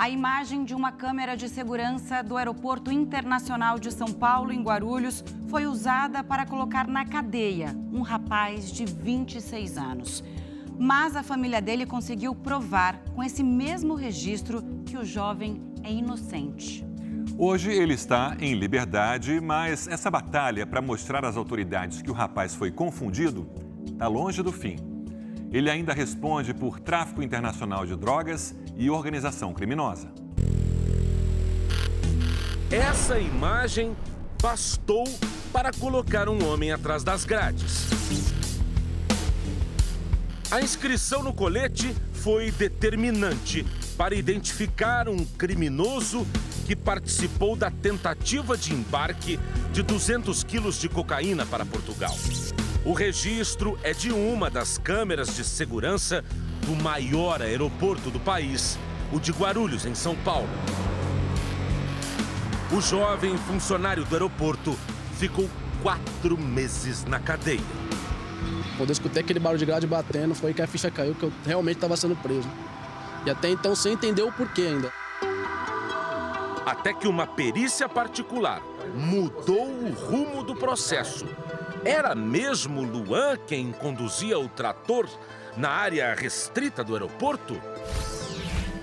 A imagem de uma câmera de segurança do Aeroporto Internacional de São Paulo, em Guarulhos, foi usada para colocar na cadeia um rapaz de 26 anos. Mas a família dele conseguiu provar, com esse mesmo registro, que o jovem é inocente. Hoje ele está em liberdade, mas essa batalha para mostrar às autoridades que o rapaz foi confundido está longe do fim. Ele ainda responde por tráfico internacional de drogas e organização criminosa. Essa imagem bastou para colocar um homem atrás das grades. A inscrição no colete foi determinante para identificar um criminoso que participou da tentativa de embarque de 200 quilos de cocaína para Portugal. O registro é de uma das câmeras de segurança do maior aeroporto do país, o de Guarulhos, em São Paulo. O jovem funcionário do aeroporto ficou 4 meses na cadeia. Quando eu escutei aquele barulho de grade batendo, foi que a ficha caiu, que eu realmente estava sendo preso. E até então, sem entender o porquê ainda. Até que uma perícia particular mudou o rumo do processo. Era mesmo Luan quem conduzia o trator na área restrita do aeroporto?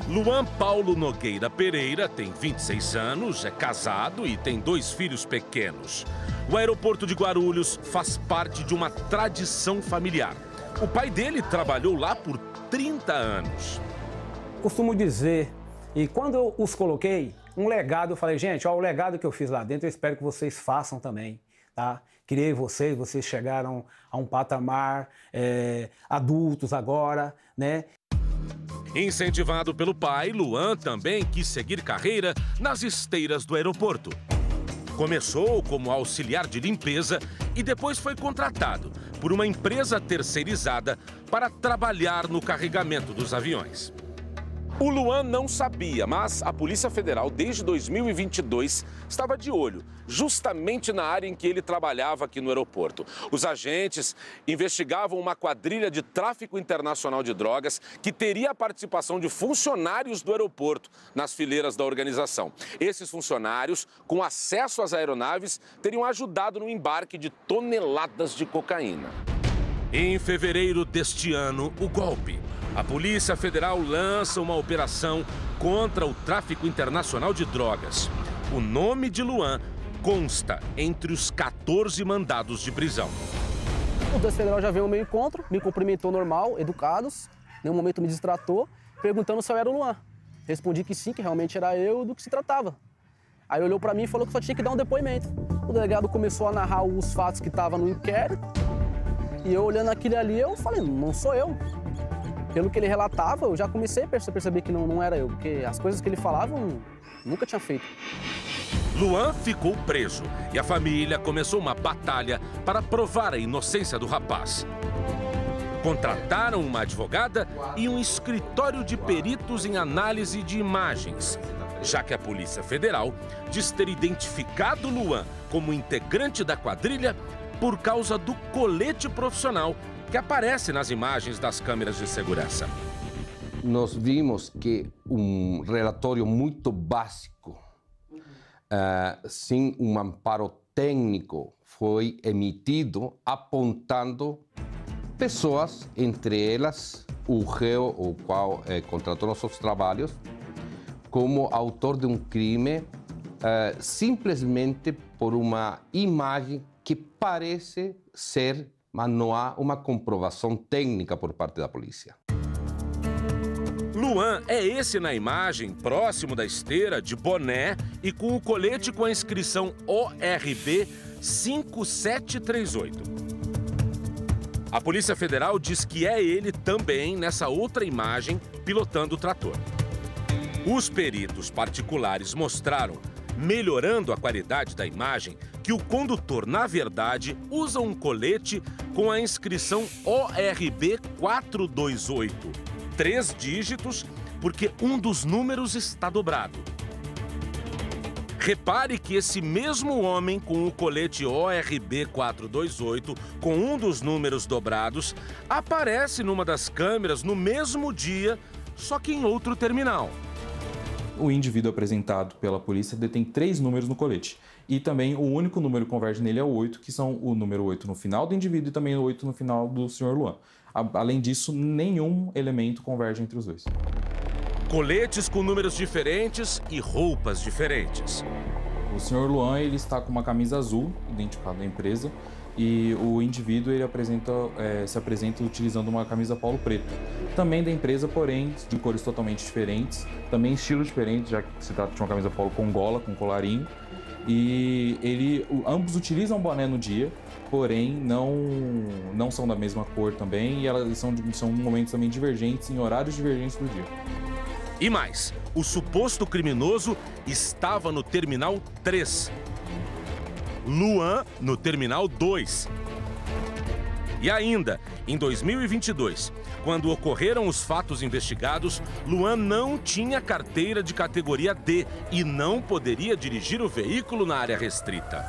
Luan Paulo Nogueira Pereira tem 26 anos, é casado e tem 2 filhos pequenos. O aeroporto de Guarulhos faz parte de uma tradição familiar. O pai dele trabalhou lá por 30 anos. Costumo dizer, e quando eu os coloquei, um legado, eu falei, gente, ó, o legado que eu fiz lá dentro, eu espero que vocês façam também, tá? Criei vocês chegaram a um patamar adultos agora, né? Incentivado pelo pai, Luan também quis seguir carreira nas esteiras do aeroporto. Começou como auxiliar de limpeza e depois foi contratado por uma empresa terceirizada para trabalhar no carregamento dos aviões. O Luan não sabia, mas a Polícia Federal, desde 2022, estava de olho justamente na área em que ele trabalhava aqui no aeroporto. Os agentes investigavam uma quadrilha de tráfico internacional de drogas que teria a participação de funcionários do aeroporto nas fileiras da organização. Esses funcionários, com acesso às aeronaves, teriam ajudado no embarque de toneladas de cocaína. Em fevereiro deste ano, o golpe. A Polícia Federal lança uma operação contra o tráfico internacional de drogas. O nome de Luan consta entre os 14 mandados de prisão. O Polícia Federal já veio ao meu encontro, me cumprimentou normal, educados, em nenhum momento me distratou, perguntando se eu era o Luan. Respondi que sim, que realmente era eu, do que se tratava. Aí olhou para mim e falou que só tinha que dar um depoimento. O delegado começou a narrar os fatos que estavam no inquérito, e eu olhando aquilo ali, eu falei, não sou eu. Pelo que ele relatava, eu já comecei a perceber que não era eu, porque as coisas que ele falava, eu nunca tinha feito. Luan ficou preso e a família começou uma batalha para provar a inocência do rapaz. Contrataram uma advogada e um escritório de peritos em análise de imagens, já que a Polícia Federal diz ter identificado Luan como integrante da quadrilha por causa do colete profissional que aparece nas imagens das câmeras de segurança. Nós vimos que um relatório muito básico, sem um amparo técnico, foi emitido apontando pessoas, entre elas o réu, o qual contratou nossos trabalhos, como autor de um crime simplesmente por uma imagem que parece ser, mas não há uma comprovação técnica por parte da polícia. Luan é esse na imagem, próximo da esteira, de boné e com o colete com a inscrição ORB 5738. A Polícia Federal diz que é ele também nessa outra imagem, pilotando o trator. Os peritos particulares mostraram, melhorando a qualidade da imagem, que o condutor, na verdade, usa um colete com a inscrição ORB 428. 3 dígitos, porque um dos números está dobrado. Repare que esse mesmo homem com o colete ORB 428, com um dos números dobrados, aparece numa das câmeras no mesmo dia, só que em outro terminal. O indivíduo apresentado pela polícia detém 3 números no colete. E também o único número que converge nele é o 8, que são o número 8 no final do indivíduo e também o 8 no final do Sr. Luan. Além disso, nenhum elemento converge entre os dois. Coletes com números diferentes e roupas diferentes. O Sr. Luan ele está com uma camisa azul, identificada da empresa, e o indivíduo ele se apresenta utilizando uma camisa polo preta. Também da empresa, porém, de cores totalmente diferentes, também estilo diferente, já que se trata de uma camisa polo com gola, com colarinho. E ambos utilizam boné no dia, porém não são da mesma cor também, e elas são momentos também divergentes, em horários divergentes do dia. E mais, o suposto criminoso estava no Terminal 3. Luan no Terminal 2. E ainda, em 2022, quando ocorreram os fatos investigados, Luan não tinha carteira de categoria D e não poderia dirigir o veículo na área restrita.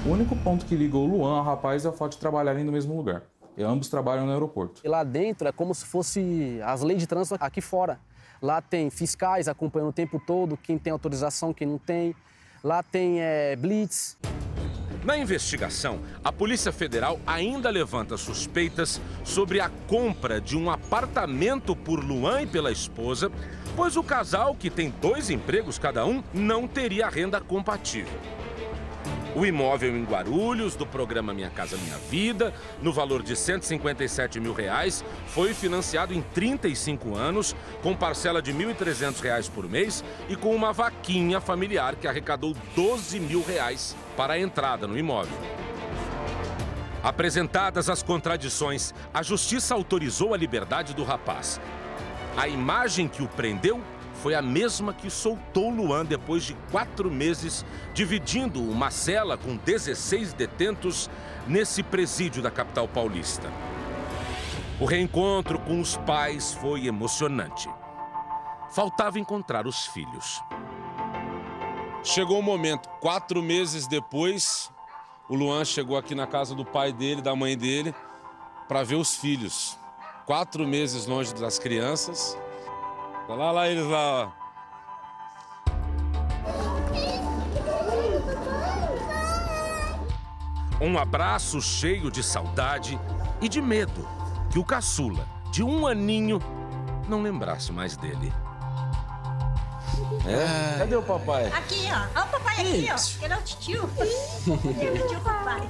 O único ponto que ligou o Luan ao rapaz é o fato de trabalharem no mesmo lugar. E ambos trabalham no aeroporto. E lá dentro é como se fosse as leis de trânsito aqui fora. Lá tem fiscais acompanhando o tempo todo, quem tem autorização, quem não tem. Lá tem blitz. Na investigação, a Polícia Federal ainda levanta suspeitas sobre a compra de um apartamento por Luan e pela esposa, pois o casal, que tem 2 empregos cada um, não teria renda compatível. O imóvel em Guarulhos, do programa Minha Casa Minha Vida, no valor de R$ 157 mil, foi financiado em 35 anos, com parcela de R$ 1.300 por mês e com uma vaquinha familiar que arrecadou R$ 12 mil para a entrada no imóvel. Apresentadas as contradições, a justiça autorizou a liberdade do rapaz. A imagem que o prendeu foi a mesma que soltou Luan depois de 4 meses, dividindo uma cela com 16 detentos nesse presídio da capital paulista. O reencontro com os pais foi emocionante. Faltava encontrar os filhos. Chegou o momento, 4 meses depois, o Luan chegou aqui na casa do pai dele, da mãe dele, para ver os filhos. 4 meses longe das crianças. Lá eles lá, ó. Um abraço cheio de saudade e de medo que o caçula, de 1 aninho, não lembrasse mais dele. Cadê o papai? Aqui, ó. Olha o papai aqui, ó. Ele é o tio. Ele é o tio papai.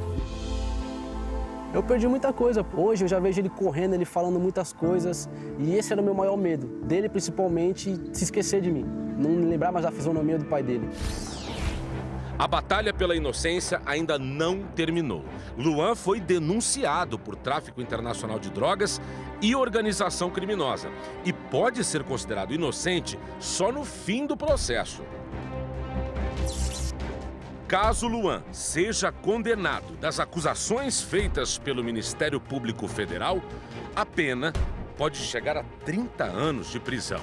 Eu perdi muita coisa. Hoje eu já vejo ele correndo, ele falando muitas coisas. E esse era o meu maior medo. Dele, principalmente, se esquecer de mim. Não me lembrar mais da fisionomia do pai dele. A batalha pela inocência ainda não terminou. Luan foi denunciado por tráfico internacional de drogas e organização criminosa. E pode ser considerado inocente só no fim do processo. Caso Luan seja condenado das acusações feitas pelo Ministério Público Federal, a pena pode chegar a 30 anos de prisão.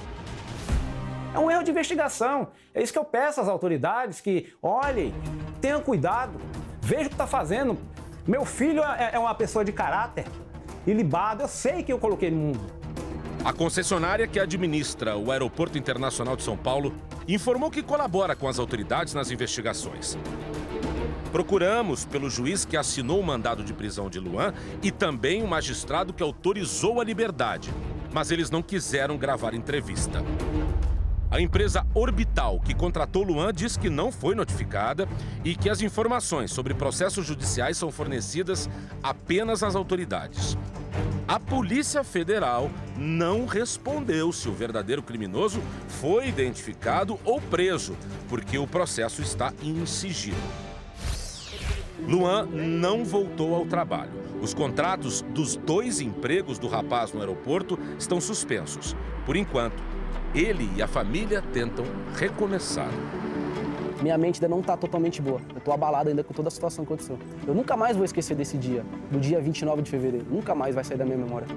É um erro de investigação. É isso que eu peço às autoridades, que olhem, tenham cuidado, vejam o que está fazendo. Meu filho é uma pessoa de caráter, ilibado, eu sei que eu coloquei no mundo. A concessionária que administra o Aeroporto Internacional de São Paulo informou que colabora com as autoridades nas investigações. Procuramos pelo juiz que assinou o mandado de prisão de Luan e também o magistrado que autorizou a liberdade, mas eles não quiseram gravar entrevista. A empresa Orbital, que contratou Luan, diz que não foi notificada e que as informações sobre processos judiciais são fornecidas apenas às autoridades. A Polícia Federal não respondeu se o verdadeiro criminoso foi identificado ou preso, porque o processo está em sigilo. Luan não voltou ao trabalho. Os contratos dos 2 empregos do rapaz no aeroporto estão suspensos. Por enquanto, ele e a família tentam recomeçar. Minha mente ainda não está totalmente boa. Eu estou abalado ainda com toda a situação que aconteceu. Eu nunca mais vou esquecer desse dia, do dia 29 de fevereiro. Nunca mais vai sair da minha memória.